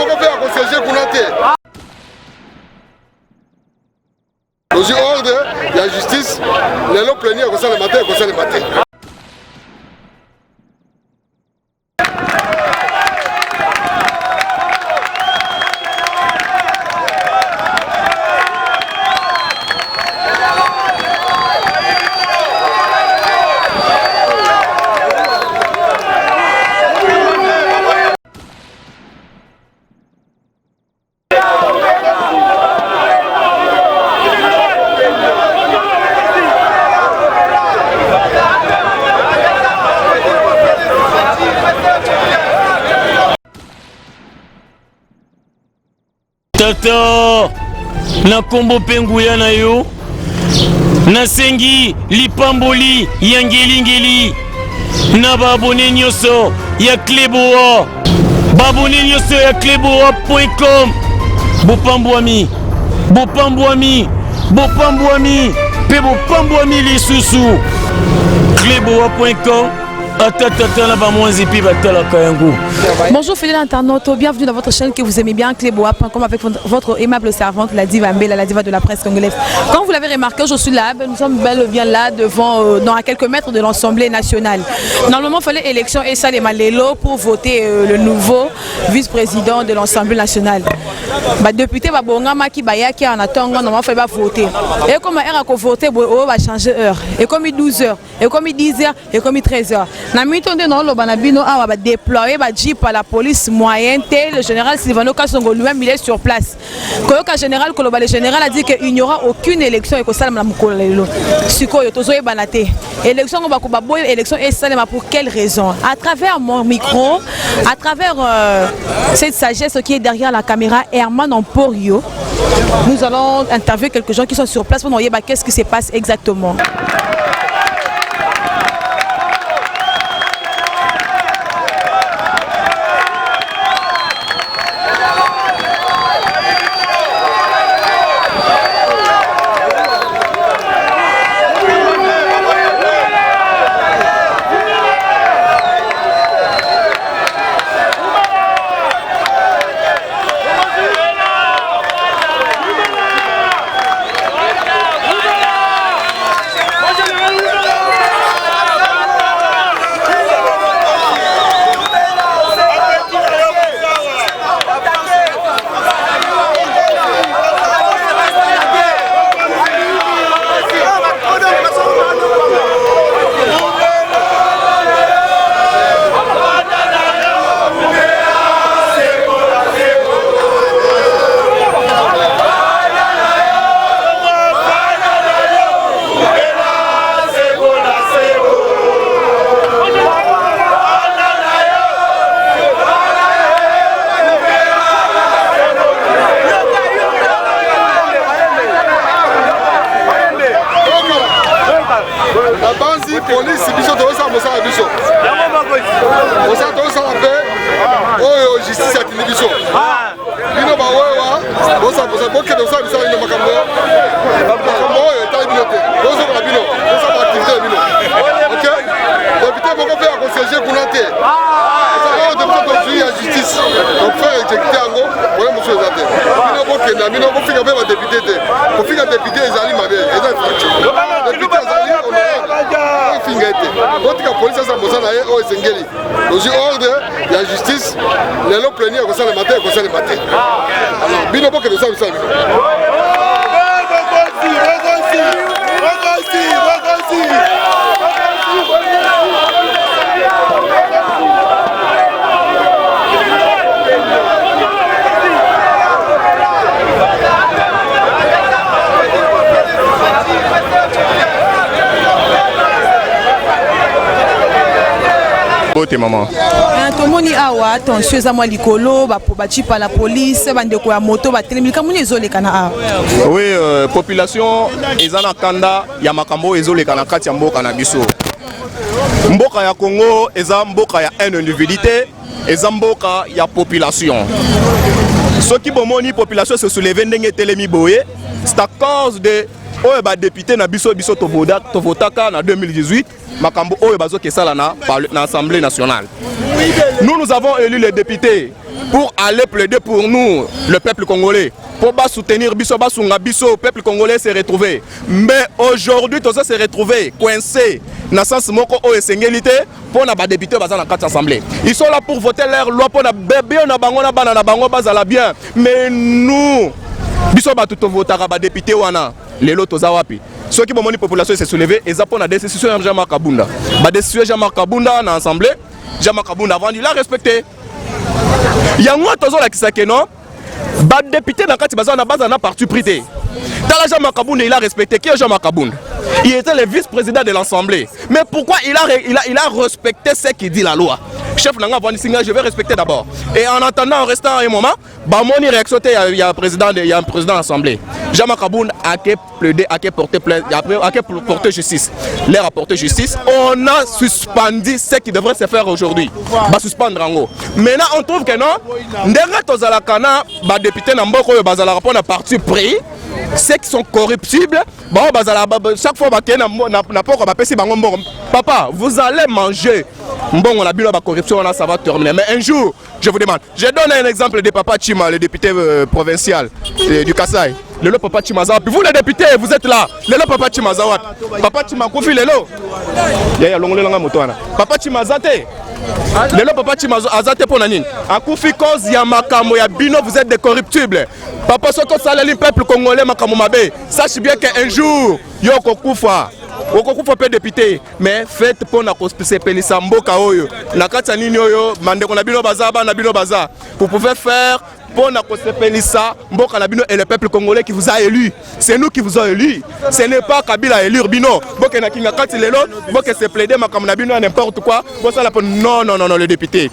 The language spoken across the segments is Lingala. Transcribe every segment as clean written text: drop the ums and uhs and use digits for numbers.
moko pe ya kosiege kuna te. Ozwi ordre ya justice lelo plénière kosalema te ekosalema te. Tata na kombo penguya na yo nasengi lipamboli ya ngeli na babone nyonso ya Kleboa babone nyonso ya kleboa.com bopambwami pe bopambwami lisusu Kleboa.com. Bonjour fidèles internautes, bienvenue dans votre chaîne que vous aimez bien, Kleboa.com, avec votre aimable servante, la diva Mbela, la diva de la presse congolaise. Comme vous l'avez remarqué, je suis là, nous sommes bel et bien là devant, à quelques mètres de l'Assemblée nationale. Normalement, il fallait élection et ça les Malélo pour voter le nouveau vice-président de l'Assemblée nationale. Député Babongama qui bayaki en attendant, normalement il fallait voter. Et comme il a voté, on va changer heure. Et comme 12h, et comme 10h, et comme 13h. Na mitonde non lo banabino a va déployer ba jeep à la police moyenne tel le général Silvano Kasongo lui-même il est sur place. Koyoka général Koloba le général a dit qu'il n'y aura aucune élection et que ça la mukolo lelo. Sikoyo tozoye banate. Élection on va ko boy élection et ça pour quelle raison? À travers mon micro, à travers cette sagesse qui est derrière la caméra Herman Emporio, nous allons interviewer quelques gens qui sont sur place pour nous dire qu'est-ce qui se passe exactement. police biso to sa mosa biso mosa to sa pe oyo justice atini biso bino ba wewa mosa boke do sa biso ino makambo oyo ta bino te bozo ba bino bozo ba activité bino OK député boko pe akonseger kuna te ça de to suivi la justice donc faire éjecter ango wala monsieur zate bino boke na bino bo fika be ba député te ko fika député ezali mabe ezali député ezali votre police a besoin d'aller au Zengeli. Nous ordre la justice, les lots plénières au le matin et au matin. Alors, bino que nous sommes ça. Beauté maman. Tomoni awa attention za mwa likolo ba chipa la police bandeko ya moto ba telemika muni ezoleka na awa. Oui, population ezana kanda ya makambo ezoleka na kati ya mboka na biso. Mboka ya Congo eza mboka ya un individuité, eza mboka ya population. Ce qui bomoni population se soulever ndenge telemi boye, c'est à cause de oyo ba député na biso to votaka na 2018 makambo oyo bazo kesala na Assemblée nationale. Nous avons élu les députés pour aller plaider pour nous, le peuple congolais. Pour soutenir Bisso, le peuple congolais s'est retrouvé. Mais aujourd'hui, tout ça s'est retrouvé coincé. Dans le sens moko o esengélité pour les députés dans la carte assemblée. Ils sont là pour voter leur loi pour les bébés na bango bazala bien. Mais nous, Bisso ba tout voter les députés wana les lots wapi. Ceux qui ont la population s'est soulevée, ils ont la décision de Jean-Marc Kabunda. La décision de Jean-Marc Kabunda dans l'Assemblée, Jean-Marc Kabunda avant, il a respecté. Il y a un autre qui s'est non. Le député dans la base d'un parti prité. Jean-Marc Kabunda, il a respecté. Qui est Jean-Marc Kabunda? Il était le vice-président de l'Assemblée. Mais pourquoi il a respecté ce qui dit la loi? Chef Nanga Vandisinga, je vais respecter d'abord. Et en attendant, en restant un moment, mon réaction, il y a un président de l'Assemblée. Jean-Marc Kabunda a plaidé, a porté plainte, a porté justice. L'air a porté justice. On a suspendu ce qui devrait se faire aujourd'hui. Va suspendre en haut. Maintenant, on trouve que non. Les députés Namboko, ils ont parti pris. Ceux qui sont corruptibles, chaque fois papa, vous allez manger. Bon, on a bu la corruption, ça va terminer. Mais un jour, je vous demande, je donne un exemple de Papa Chima, le député provincial du Kassai. Le Papa Chima Zawad. Vous les députés, vous êtes là. Le Papa Chima Zawad. Papa Chima Koufi Lelo. Papa Chima Zate. Le Papa Chima Zate pour Nanine. A Koufi cause Yamakamo Yabino, vous êtes des corruptibles. Papa Soko Salali, peuple congolais Makamo Mabe. Sache bien qu'un jour, Yoko Koufa. Okokufa pe député mais faites pour na kospelisa mboka oyo na kati nini oyo mandeko na bino bazaba na bino baza vous pouvez faire pour na kospelisa mboka na bino et le peuple congolais qui vous a élu. C'est nous qui vous avons élu. Ce n'est pas Kabila élire bino. Boke na kinga kati lelo boke se plaider makam na bino n'importe quoi. Bossa la non le député.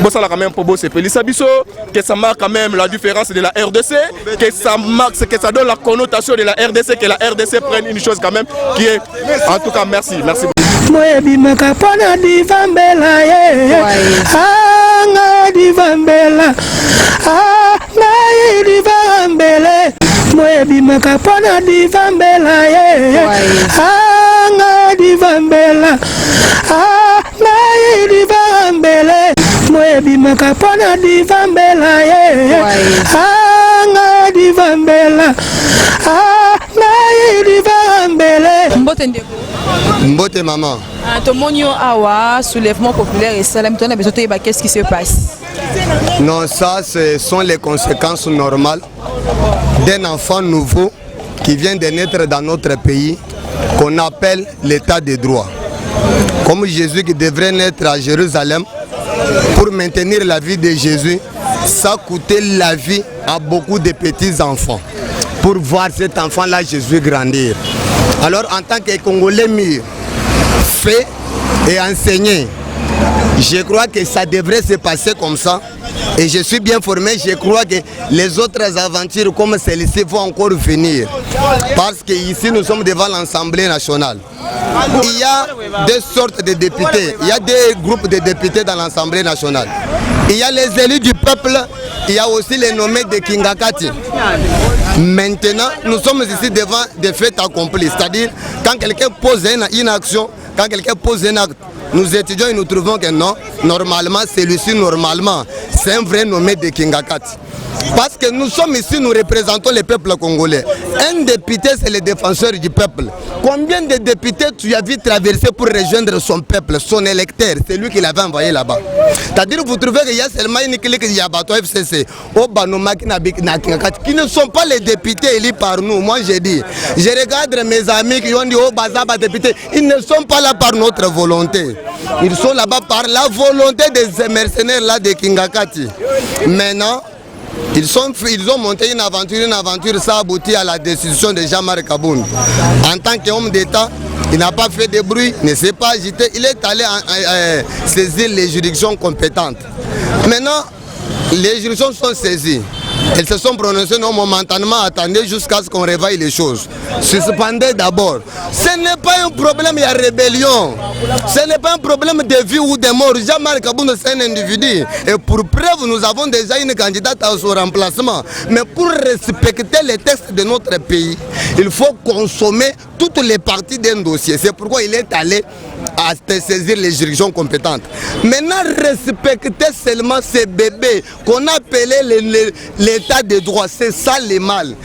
Bossa la quand même pour bosser pelisa biso que ça marque quand même la différence de la RDC, que ça marque que ça donne la connotation de la RDC, que la RDC prenne une chose quand même qui est en tout cas merci Moyebi makapona divambela ye anga divambela na divambele Moyebi makapona divambela ye anga divambela na divambele Moyebi makapona divambela ye anga divambela na divambele Mbote ndeko. Mbote maman. Tomonio awa soulèvement populaire et salam ton a besoin de qu'est-ce qui se passe? Non, ça ce sont les conséquences normales d'un enfant nouveau qui vient de naître dans notre pays qu'on appelle l'état de droit. Comme Jésus qui devrait naître à Jérusalem, pour maintenir la vie de Jésus, ça coûtait la vie à beaucoup de petits enfants. Pour voir cet enfant-là, Jésus grandir. Alors en tant que Congolais mûr, fait et enseigné, je crois que ça devrait se passer comme ça. Et je suis bien formé, je crois que les autres aventures comme celle-ci vont encore venir. Parce qu'ici nous sommes devant l'Assemblée nationale. Il y a deux sortes de députés, il y a des groupes de députés dans l'Assemblée nationale. Il y a les élus du peuple, il y a aussi les nommés de Kingakati. Maintenant, nous sommes ici devant des faits accomplis. C'est-à-dire, quand quelqu'un pose une action, quand quelqu'un pose un acte, nous étudions et nous trouvons que non, normalement, celui-ci, normalement, c'est un vrai nommé de Kingakati. Parce que nous sommes ici, nous représentons le peuple congolais. Un député, c'est le défenseur du peuple. Combien de députés tu as vu traverser pour rejoindre son peuple, son électeur? C'est lui qui l'avait envoyé là-bas. C'est-à-dire, vous trouvez qu'il y a seulement une clique de Yabato FCC, qui ne sont pas les députés élus par nous. Moi, j'ai dit, je regarde mes amis qui ont dit, oh, Bazaba députés, ils ne sont pas là par notre volonté. Ils sont là-bas par la volonté des mercenaires là de Kingakati. Maintenant, ils ont monté une aventure, ça aboutit à la décision de Jean-Marc Kabunda. En tant qu'homme d'État, il n'a pas fait de bruit, ne s'est pas agité, il est allé saisir les juridictions compétentes. Maintenant, les juridictions sont saisies. Elles se sont prononcées non momentanément, attendez jusqu'à ce qu'on réveille les choses. Suspendez d'abord. Ce n'est pas un problème, il y a rébellion. Ce n'est pas un problème de vie ou de mort. Jean-Marc Kabunda, c'est un individu. Et pour preuve, nous avons déjà une candidate à son remplacement. Mais pour respecter les textes de notre pays, il faut consommer toutes les parties d'un dossier. C'est pourquoi il est allé à saisir les juridictions compétentes. Maintenant, respecter seulement ces bébés qu'on appelait l'état de droit, c'est ça le mal.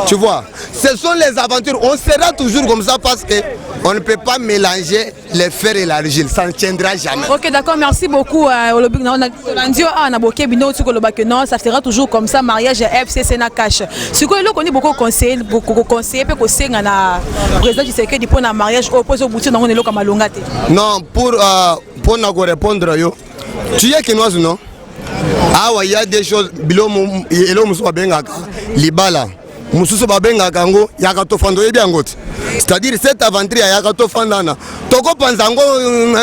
Tu vois, ce sont les aventures. On sera toujours comme ça parce qu'on ne peut pas mélanger les fers et l'argile. Ça ne tiendra jamais. Ok, d'accord, merci beaucoup. Ça sera toujours comme ça, mariage FCC na cash. Ce que l'on connaît beaucoup conseiller, peut conseiller na président du Tshisekedi pour un mariage opposé au bout de l'eau comme Malongate. Non, pour répondre, tu es quinoise non? Ah ouais, il y a des choses. Bilo elo musu babengaka libala. Mususu babengaka ngo yakato fando yebiangot. C'est-à-dire cette aventure yakato fandana. Toko panzango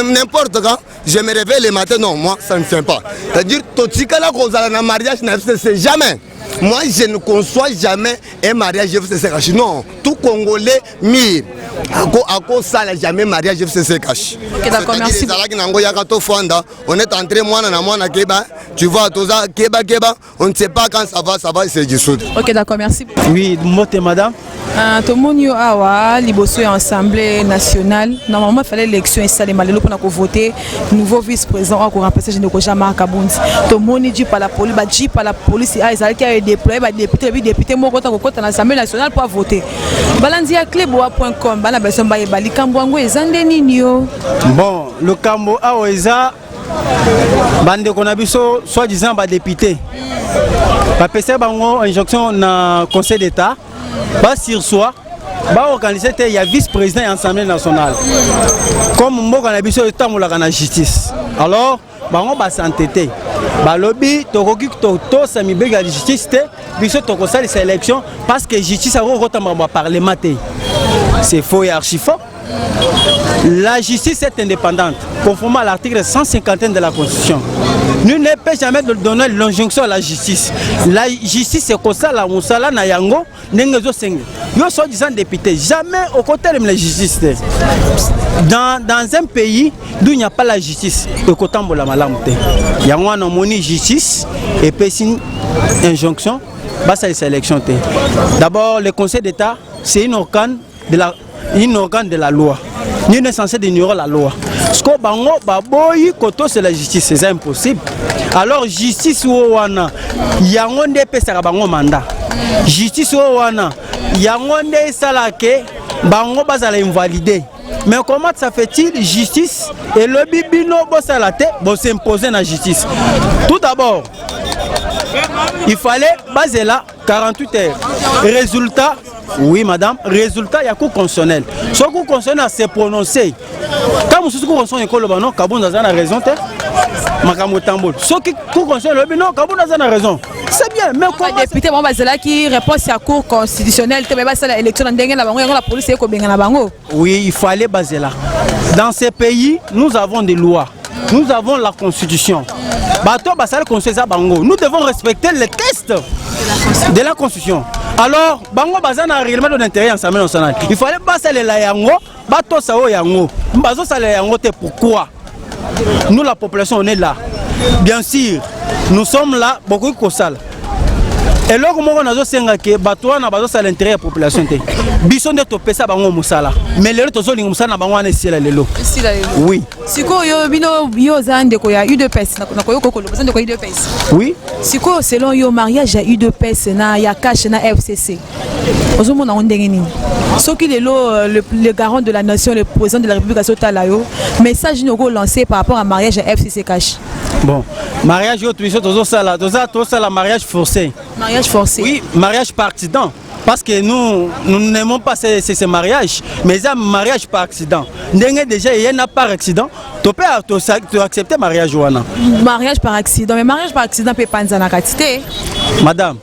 n'importe quand. Je me réveille le matin, non, moi ça ne tient pas. C'est-à-dire totikala kozala na mariage na FCC jamais. Moi je ne conçois jamais un mariage FCC. Non, tout Congolais mire. Ako sala jamais mariage FCC cash. Ok, d'accord, merci. On est entré moi na keba, tu vois toza keba, on ne sait pas quand ça va se dissoudre. Ok, d'accord, merci. Oui, moté madame. Tout le monde awa liboso ya Assemblée nationale. Normalement il fallait l'élection installée malelo pour voter nouveau vice-président pour remplacer Général Jean-Marc Kaboundi. Tout le monde dit par la police qui a déployé député moko ta l'Assemblée nationale pour voter. balandiacleboa.com bana beso ba yebali kambwango ezande nini yo. Bon, le kambo aoeza bande kona biso soi-disant ba député. Ba pesa bango injonction na Conseil d'État. Ba sur soi ba organiser il y a vice-président et Assemblée nationale. Comme mboka na biso etamolaka na justice. Alors bango ba s'entêter. Ba lobby tokoki to sami bega justice te biso to kosala ces élections parce que justice a rotamba ba parlementaire. C'est faux et archi faux. La justice est indépendante, conformément à l'article 151 de la Constitution. Nul ne peut jamais donner l'injonction à la justice. La justice c'est comme ça, la moussala na yango, nengezo senge. Yo soi-disant député, jamais au côté de la justice. Dans un pays d'où il n'y a pas la justice, au côté de la malamute. Yango na moni justice et puis une injonction, bah ça c'est élection. D'abord le Conseil d'État, c'est une organe de la loi. Nul n'est censé ignorer la loi. Ce que bango baboyi koto c'est la justice, c'est impossible. Alors justice wana yango nde pesa bango mandat. Justice wana yango nde salake bango bazala invalidé. Mais comment ça fait-il justice et le bibino bosalate bo s'imposer na justice. Tout d'abord, il fallait baser là 48 heures. Résultat, oui madame, résultat il y a cours constitutionnel. Ce cours constitutionnel s'est prononcé. Quand vous cours constitutionnel non, Kaboundi a raison te. Makamo Tamboul. Ce qui cours constitutionnel non, Kaboundi a raison. C'est bien, mais comment député bon bazela qui répond à cour constitutionnelle te ba sala élection ndenge na bango la police eko benga na bango. Oui, il fallait baser là. Dans ces pays, nous avons des lois. Nous avons la constitution. Nous devons respecter les textes de la constitution. Alors, bango bazana règlement d'intérêt ensemble national. Il fallait passer les yango, bato sao yango. Bazo sale yango te pourquoi? Nous la population on est là. Bien sûr, nous sommes là beaucoup kosala. Et là comment on a senga que bato na bazo sale l'intérêt de la population te. Biso de topesa bango musala. Mais les autres zolinga musala bango na sila lelo. Oui. Siko yo bino yo zande ko ya UDPS na ko yo ko lo zande ko UDPS. Oui. Siko selon yo mariage ya UDPS na ya cash na FCC. Ozomona ondenge nini? Soki le garant de la nation, le président de la République Sotala yo, message nous lancé par rapport à mariage à FCC cash. Bon, mariage yo tout ça la mariage forcé. Mariage forcé. Oui, mariage par accident. Parce que nous n'aimons pas ces mariages, mais c'est un mariage par accident. Déjà, il y en a par accident. Tu peux accepter mariage ou non? Mariage par accident, mais mariage par accident peut pas en quantité. Madame,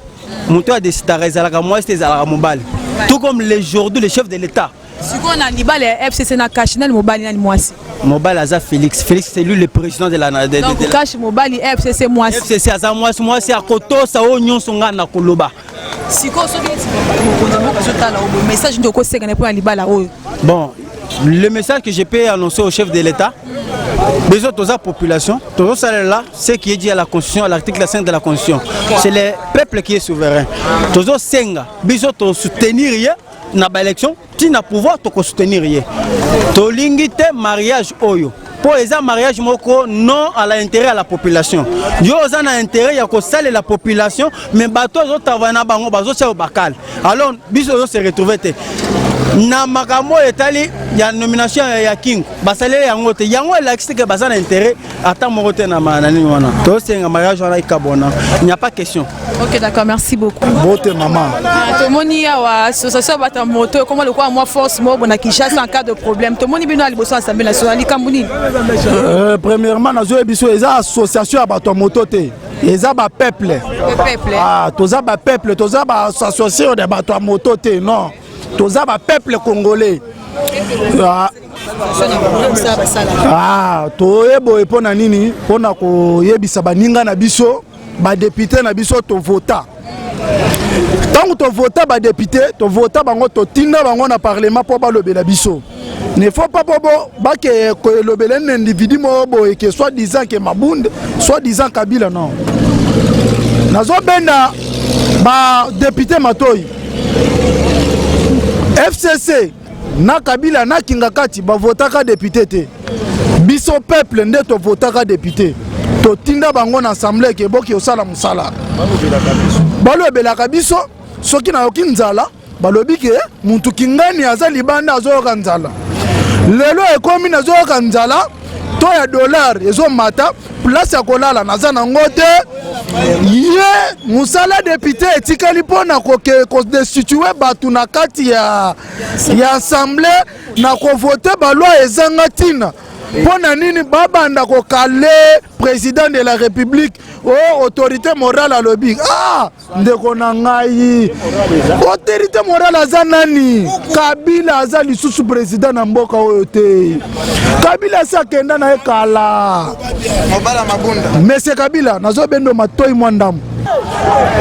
mon toit a décidé de moi, c'était à la mobile. Tout comme aujourd'hui, le chef de l'État. Si on a libéré le FCC na cash na mobile na moisi. Mobile Aza Félix. Félix c'est lui le président de la donc cash mobile FCC moisi. FCC Aza moisi à koto sa onyon songa na koloba. Si ko so bien message ndoko sekane pour libala o. Bon, le message que je peux annoncer au chef de l'État, besoin de la population, tout ça là, ce qui est dit à la Constitution, à l'article 5 de la Constitution, c'est le peuple qui est souverain. Tout ça senga, besoin de soutenir na ba élection ti na pouvoir to ko soutenir ye to lingite mariage oyo pour les mariage moko non à l'intérêt à la population yo za na intérêt ya ko saler la population mais bato zo tavana bango bazo tia au bakal alors biso yo se retrouver te na makambo etali ya nomination ya king basalele yango te yango elakisi ke baza na intérêt ata moko te na manani wana to senga mariage wana ikabona il n'y a pas question. Ok, d'accord, merci beaucoup. Bote maman. Tout le monde y a association bata moto comment le quoi moi force moi bon Kinshasa en cas de problème. Tout le monde bino aliboso assemblée nationale Kambouni. Premièrement nazo biso eza association bata moto te. Eza ba peuple. Peuple. Ah, toza ba peuple, toza ba association de bata moto te non. Toza ba peuple congolais. Ah, toyebo epona nini pona ko yebisa baninga na biso ba député na biso to vota. Tant to vota ba député, to vota bango to tinda bango na parlement pour ba lobela biso. Ne faut pas bobo ba ke ko lobela un individu mo bo et que soit disant que Mabunda, soit disant Kabila non. Nazo benda ba député Matoyi. FCC na Kabila na Kingakati ba votaka député te. Biso peuple nde to votaka député. To tinda bango na assemblée ke boki osala musala. Balobelaka biso soki na yoki nzala balobi ke muntu kingani aza libanda azoyoka nzala. Lelo ekomi nazoyoka nzala to ya dollar ezo mata place ya kolala naza nango te. Ye musala député etikali pona ko destituer batu na kati ya assemblée na ko voter ba loi ezanga tina. Pona nini babanda ko kale président de la République oh autorité morale à lobby. Ah ndeko na ngai autorité morale aza nani? Kabila aza lisusu président na mboka oyo te. Kabila sa kenda na ekala mobala mabunda monsieur Kabila nazo bendo matoi mwandamu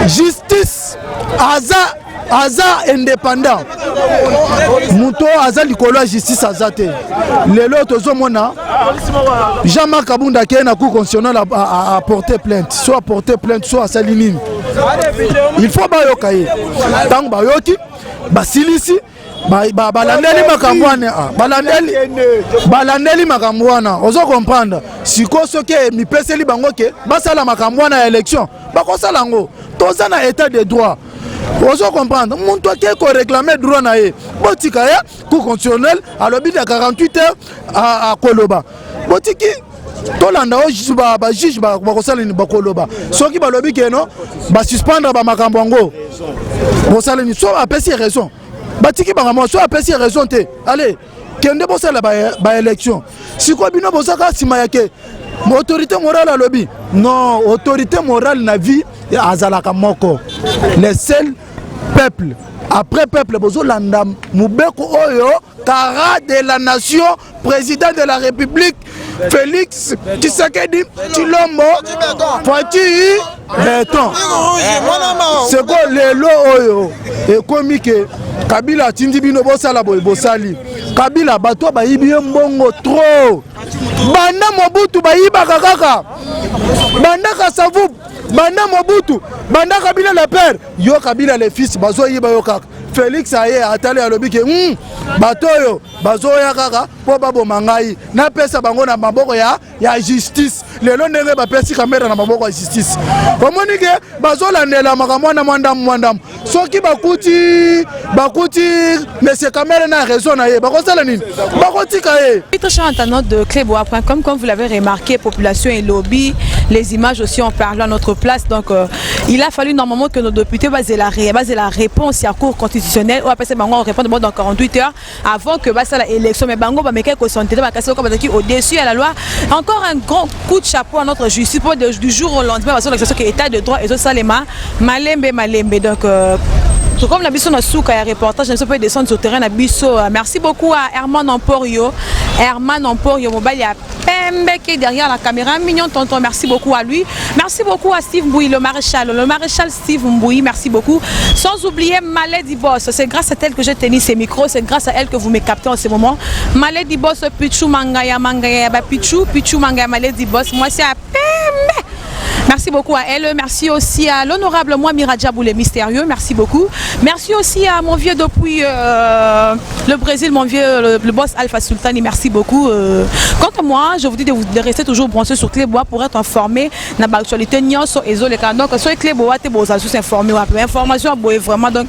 justice aza indépendant muto aza likolo ya justice aza te lelo tozomona Jean-Marc Kabunda ke na cour constitutionnelle a porté plainte soit porté plainte soit asali nini il faut bayoka ye tango bayoki basilisi balandeli makambo wana balandeli makambo wana ozo comprendre siko soki mipeseli bango ke basala makambo wana ya élection bakosala ngo toza na état de droit. Vous comprendre, mon toit qui est réclamé droit na ye. Botika ya cour constitutionnelle à l'objet de 48 heures à Koloba. Botiki tolanda o juge ba kosala ni ba Koloba. Soki ba lobi ke non ba suspendre ba makambo ngo. Bosala ni so apesi raison. Batiki ba mo so apesi raison te. Allez, kende bosala ba élection. Siko bino bosaka sima yake. Autorité morale à lobby. Non, autorité morale na vie azalaka moko. Les seuls peuples après peuple bozo landa mubeko oyo kara de la nation président de la République Félix Tshisekedi Tshilombo Fati Béton. C'est quoi lelo oyo et komi ke Kabila tindi bino bosala bosali. Kabila bato bayibi mbongo trop. Banda Mobutu bayibaka kaka. Banda Kasavu, banda Mobutu, banda Kabila le père, yo Kabila le fils, bazo yiba yo kaka. Félix aye atali alobi ke bato yo bazo ya kaka po babo mangai na pesa bango na maboko ya justice. Lelo ndenge ba pesi kamera na maboko ya justice. Omoni ke bazo landela makamwa na mwandam. Soki bakuti monsieur kamera na raison na ye bakosala nini? Bakotika ye. Cher internaute de Clebois.com, comme vous l'avez remarqué, population et lobby, les images aussi ont parlé à notre place. Donc il a fallu normalement que nos députés basent la réponse à la Cour constitutionnelle ou après on répond dans 48 heures avant que la élection. Mais Bango au-dessus à la loi. Encore un grand coup de chapeau à notre justice pour du jour au lendemain parce que l'action qui est état de droit et ça Salema Malembe. Donc comme la biso na souka ya reportage, on peut descendre sur le terrain na biso. Merci beaucoup à Herman Emporio mobile ya Pembe qui est derrière la caméra, mignon tonton, merci beaucoup à lui. Merci beaucoup à Steve Mbouy, le maréchal Steve Mbouy, merci beaucoup. Sans oublier Maledi Boss, c'est grâce à elle que j'ai tenu ces micros, c'est grâce à elle que vous me captez en ce moment. Maledi Boss, Pichou Mangaya, Pichou Mangaya, Maledi Boss, moi c'est à Pembe. Merci beaucoup à elle. Merci aussi à l'honorable moi Miradjabou le mystérieux. Merci beaucoup. Merci aussi à mon vieux depuis le Brésil, mon vieux le boss Alpha Sultani. Merci beaucoup. Quant à moi, je vous dis de rester toujours branché sur Clébois pour être informé dans l'actualité. Donc, sur Clébois, tu es sous informé. Information vraiment donc.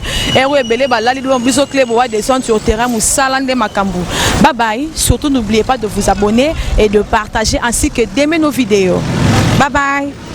Descendre sur le terrain ou salande Makambu. Bye bye. Surtout n'oubliez pas de vous abonner et de partager ainsi que d'aimer nos vidéos. Bye bye.